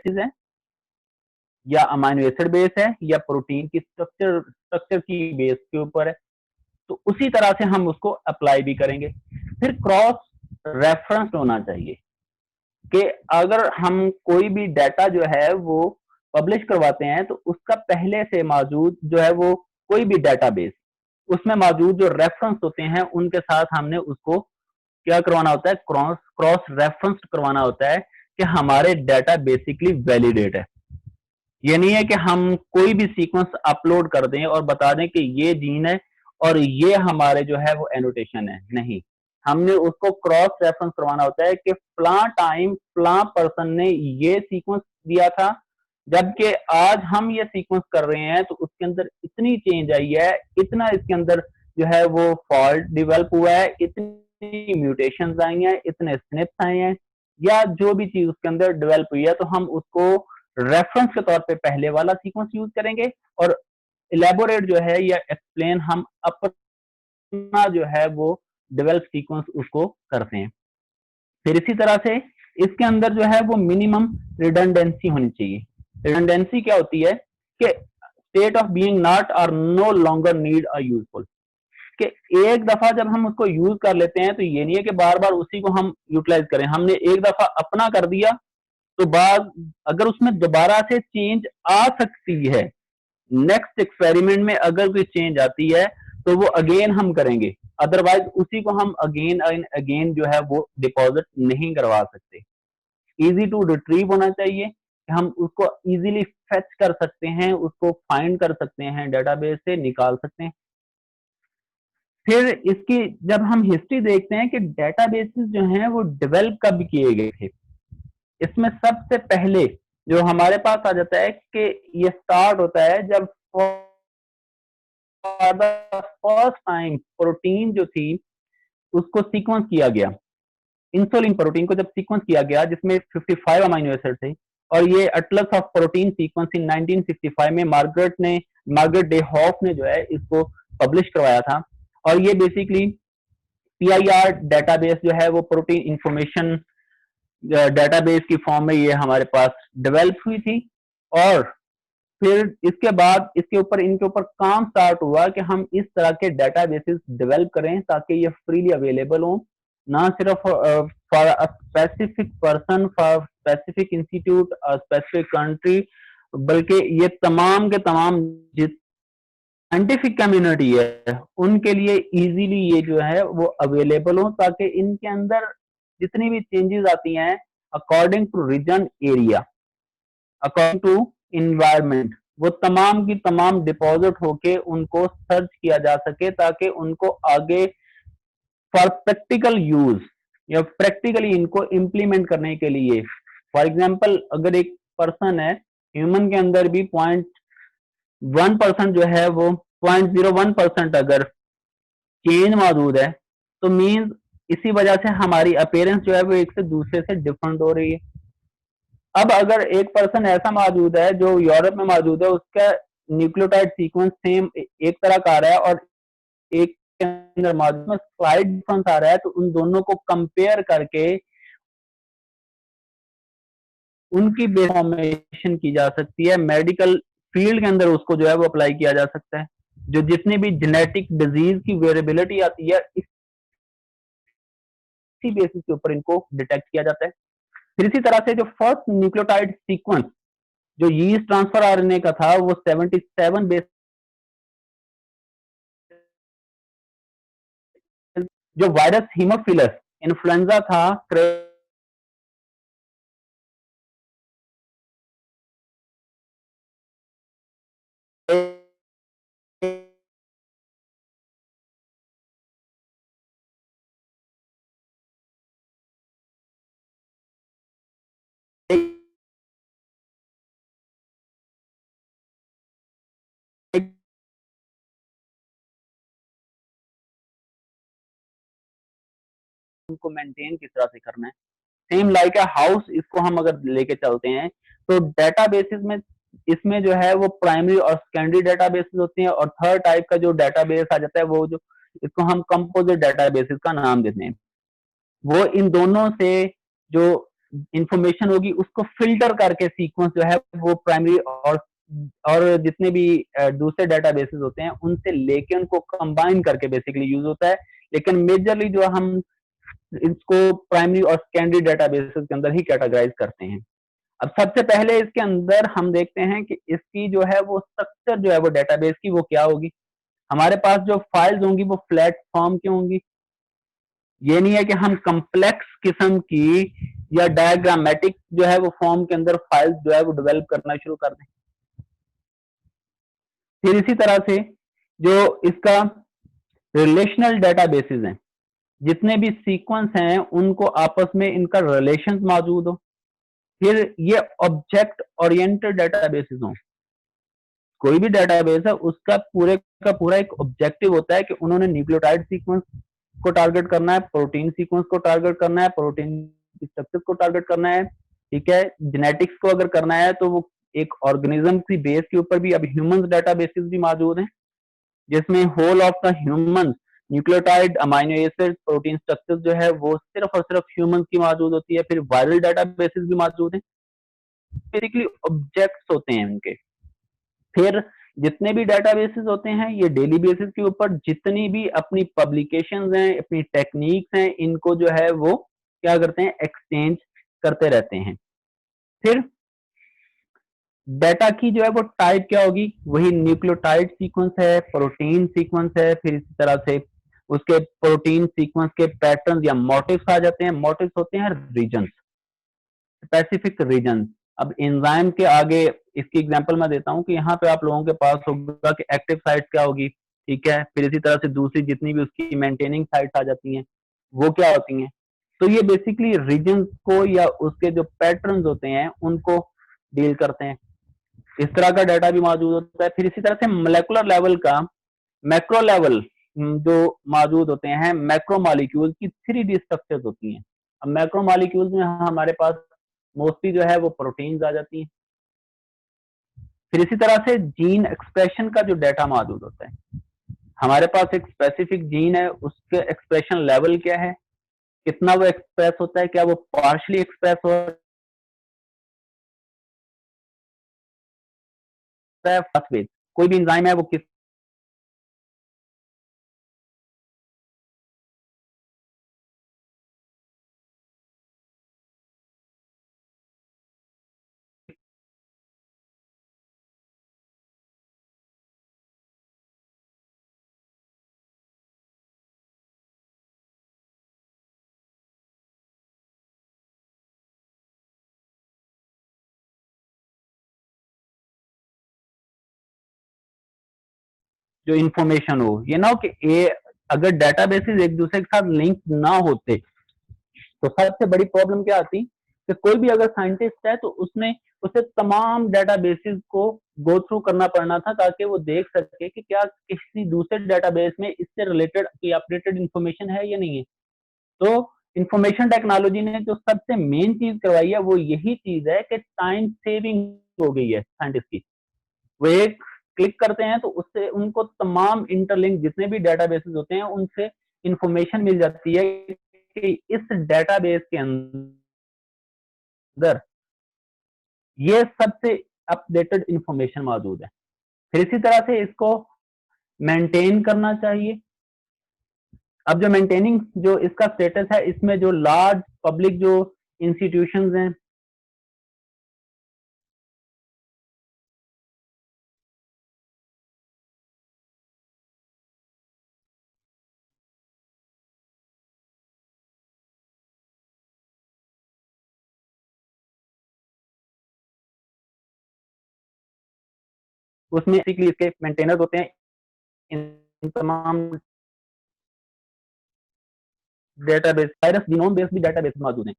है या amino acid base है या प्रोटीन की स्ट्रक्चर की बेस के ऊपर है, तो उसी तरह से हम उसको अप्लाई भी करेंगे। फिर क्रॉस रेफरेंस होना चाहिए कि अगर हम कोई भी डाटा जो है वो पब्लिश करवाते हैं तो उसका पहले से मौजूद जो है वो कोई भी डाटाबेस, उसमें मौजूद जो रेफरेंस होते हैं उनके साथ हमने उसको क्या करवाना होता है, क्रॉस क्रॉस रेफरेंस करवाना होता है कि हमारे डाटा बेसिकली वैलिडेट है। ये नहीं है कि हम कोई भी सीक्वेंस अपलोड कर दें और बता दें कि ये जीन है और ये हमारे जो है वो एनोटेशन है, नहीं, हमने उसको क्रॉस रेफरेंस करवाना होता है कि फला टाइम फला पर्सन ने ये सीक्वेंस दिया था, जबकि आज हम ये सीक्वेंस कर रहे हैं तो उसके अंदर इतनी चेंज आई है, इतना इसके अंदर जो है वो फॉल्ट डिवेल्प हुआ है, इतनी म्यूटेशन आई हैं, इतने स्निप्स आए हैं, या जो भी चीज उसके अंदर डेवलप हुई है, तो हम उसको रेफरेंस के तौर पे पहले वाला सीक्वेंस यूज करेंगे और इलेबोरेट जो है या एक्सप्लेन हम अपना जो है वो डेवलप सीक्वेंस उसको करते हैं। फिर इसी तरह से इसके अंदर जो है वो मिनिमम रिडंडेंसी होनी चाहिए। रिडंडेंसी क्या होती है कि स्टेट ऑफ बीइंग नॉट और no longer need a useful, कि एक दफा जब हम उसको यूज कर लेते हैं तो ये नहीं है कि बार बार उसी को हम यूटिलाइज करें। हमने एक दफा अपना कर दिया तो बाद अगर उसमें दोबारा से चेंज आ सकती है, नेक्स्ट एक्सपेरिमेंट में अगर कोई चेंज आती है तो वो अगेन हम करेंगे, अदरवाइज उसी को हम अगेन एंड अगेन जो है वो डिपॉजिट नहीं करवा सकते। इजी टू रिट्रीव होना चाहिए, हम उसको इजीली फेच कर सकते हैं, उसको फाइंड कर सकते हैं, डेटाबेस से निकाल सकते हैं। फिर इसकी जब हम हिस्ट्री देखते हैं कि डेटाबेसेस जो हैं वो डेवलप कब किए गए थे, इसमें सबसे पहले जो हमारे पास आ जाता है कि ये स्टार्ट होता है जब for the first time protein जो थी उसको सीक्वेंस किया गया। इंसुलिन प्रोटीन को जब सीक्वेंस किया गया जिसमें 55 अमीनो एसिड थे, और ये atlas of protein sequence in 1965 में मार्गरेट डे हॉफ ने जो है इसको पब्लिश करवाया था। और ये बेसिकली पीआईआर डेटाबेस जो है वो प्रोटीन इंफॉर्मेशन डेटाबेस की फॉर्म में ये हमारे पास डेवलप हुई थी। और फिर इसके बाद इसके ऊपर इनके ऊपर काम स्टार्ट हुआ कि हम इस तरह के डेटाबेसेस डेवलप करें ताकि ये फ्रीली अवेलेबल हो, ना सिर्फ for a specific person, for specific institute, specific country, बल्कि ये तमाम के तमाम साइंटिफिक कम्युनिटी है उनके लिए इजीली ये जो है वो अवेलेबल हो, ताकि इनके अंदर जितनी भी चेंजेस आती हैं according to region area, according to environment, वो तमाम की तमाम डिपॉजिट होके उनको सर्च किया जा सके ताकि उनको आगे फॉर प्रैक्टिकल यूज या प्रैक्टिकली इनको इम्प्लीमेंट करने के लिए, फॉर एग्जाम्पल अगर एक पर्सन है, ह्यूमन के अंदर भी 0.1% जो है वो 0.01% अगर चेंज मौजूद है तो मीन्स इसी वजह से हमारी अपीयरेंस जो है वो एक से दूसरे से डिफरेंट हो रही है। अब अगर एक पर्सन ऐसा मौजूद है जो यूरोप में मौजूद है, उसका न्यूक्लियोटाइड सीक्वेंस सेम एक तरह का आ रहा है और एक के अंदर मौजूद में स्लाइड डिफरेंस आ रहा है, तो उन दोनों को कंपेयर करके उनकी फॉर्मेशन की जा सकती है। मेडिकल फील्ड के अंदर उसको जो है वो अप्लाई किया जा सकता है। जो जितनी भी जेनेटिक डिजीज की वेरिएबिलिटी आती है इसी बेसिस के ऊपर इनको डिटेक्ट किया जाता है। फिर इसी तरह से जो फर्स्ट न्यूक्लियोटाइड सीक्वेंस जो यीस्ट ट्रांसफर आरएनए का था वो 77 बेस, जो वायरस हीमोफिलस इन्फ्लुएंजा था उनको मेंटेन किस तरह से करना है। सेम लाइक अ हाउस इसको हम अगर लेके चलते हैं तो डेटाबेसेस में इसमें जो है वो प्राइमरी और सेकेंडरी डेटाबेसेस होते हैं, और थर्ड टाइप का जो डेटाबेस आ जाता है वो जो इसको हम कंपोजिट डेटाबेसेस का नाम देते हैं। वो इन दोनों से जो इंफॉर्मेशन होगी उसको फिल्टर करके सीक्वेंस जो है वो प्राइमरी और जितने भी दूसरे डेटाबेसेस होते हैं उनसे लेके उनको कंबाइन करके बेसिकली यूज होता है। लेकिन मेजरली जो हम इसको प्राइमरी और सेकेंडरी डेटाबेसेस के अंदर ही कैटेगराइज करते हैं। अब सबसे पहले इसके अंदर हम देखते हैं कि इसकी जो है वो स्ट्रक्चर जो है वो डेटाबेस की वो क्या होगी। हमारे पास जो फाइल्स होंगी वो फ्लैट फॉर्म की होंगी। ये नहीं है कि हम कम्प्लेक्स किस्म की या डायग्रामेटिक जो है वो फॉर्म के अंदर फाइल्स जो है वो डेवलप करना शुरू कर दें। फिर इसी तरह से जो इसका रिलेशनल डेटाबेसेस हैं, जितने भी सीक्वेंस हैं उनको आपस में इनका रिलेशंस मौजूद हो। फिर ये ऑब्जेक्ट ओरिएंटेड डेटाबेसेस हों। कोई भी डेटाबेस है उसका पूरे का पूरा एक ऑब्जेक्टिव होता है कि उन्होंने न्यूक्लियोटाइड सीक्वेंस को टारगेट करना है, प्रोटीन सीक्वेंस को टारगेट करना है, प्रोटीन स्ट्रक्चर को टारगेट करना है, ठीक है। जेनेटिक्स को अगर करना है तो वो एक ऑर्गेनिज्म की बेस के ऊपर भी अब ह्यूमन डेटाबेसेस भी मौजूद हैं, जिसमें whole of the human nucleotide amino acid protein structure जो है वो सिर्फ और सिर्फ ह्यूमन की मौजूद होती है। फिर वायरल डेटाबेसेस भी मौजूद हैं, बेसिकली ऑब्जेक्ट्स होते हैं उनके। फिर जितने भी डेटाबेसेस होते हैं ये डेली बेसिस के ऊपर जितनी भी अपनी पब्लिकेशंस हैं, अपनी टेक्निक्स हैं, इनको जो है वो क्या करते हैं, एक्सचेंज करते रहते हैं। फिर डाटा की जो है वो टाइप क्या होगी, वही न्यूक्लियोटाइड सीक्वेंस है, प्रोटीन सीक्वेंस है। फिर इसी तरह से उसके प्रोटीन सीक्वेंस के पैटर्न या मोटिव्स आ जाते हैं। मोटिव्स होते हैं रीजन, स्पेसिफिक रीजन। अब एंजाइम के आगे इसकी एग्जांपल मैं देता हूं कि यहाँ पे आप लोगों के पास होगा कि एक्टिव साइट क्या होगी, ठीक है। फिर इसी तरह से दूसरी जितनी भी उसकी मेंटेनिंग साइट्स आ जाती हैं वो क्या होती हैं। तो ये बेसिकली रीजन को या उसके जो पैटर्न्स होते हैं उनको डील करते हैं। इस तरह का डाटा भी मौजूद होता है। फिर इसी तरह से मोलेकुलर लेवल का मैक्रो लेवल जो मौजूद होते हैं, मैक्रो मॉलिक्यूल की 3D स्ट्रक्चर्स होती हैं। अब मैक्रो मॉलिक्यूल्स में हमारे पास मोस्टली जो है वो प्रोटीन्स आ जाती हैं। फिर इसी तरह से जीन एक्सप्रेशन का जो डाटा मौजूद होता है, हमारे पास एक स्पेसिफिक जीन है, उसके एक्सप्रेशन लेवल क्या है, कितना वो एक्सप्रेस होता है, क्या वो पार्शली एक्सप्रेस होता है, फॉस्फेट कोई भी एंजाइम है वो किस जो इंफॉर्मेशन हो। ये ना हो कि अगर डेटाबेसेस एक दूसरे के साथ लिंक ना होते तो सबसे बड़ी प्रॉब्लम क्या आती कि कोई भी अगर साइंटिस्ट है तो उसने उसे तमाम डेटाबेसेस को गो थ्रू करना पड़ना था ताकि वो देख सके कि क्या किसी दूसरे डेटाबेस में इससे रिलेटेड कोई अपडेटेड इंफॉर्मेशन है या नहीं है। तो इंफॉर्मेशन टेक्नोलॉजी ने जो सबसे मेन चीज करवाई है वो यही चीज है कि टाइम सेविंग हो गई है साइंटिस्ट की। वो एक क्लिक करते हैं तो उससे उनको तमाम इंटरलिंक जितने भी डेटाबेसेस होते हैं उनसे इंफॉर्मेशन मिल जाती है कि इस डेटाबेस के अंदर ये सबसे अपडेटेड इंफॉर्मेशन मौजूद है। फिर इसी तरह से इसको मेंटेन करना चाहिए। अब जो मेंटेनिंग जो इसका स्टेटस है, इसमें जो लार्ज पब्लिक जो इंस्टीट्यूशंस हैं, उसमें बेसिकली इसके मेंटेनर्स होते हैं। इन तमाम डेटाबेस वायरस जीनोम बेस्ड भी डेटाबेस मौजूद हैं।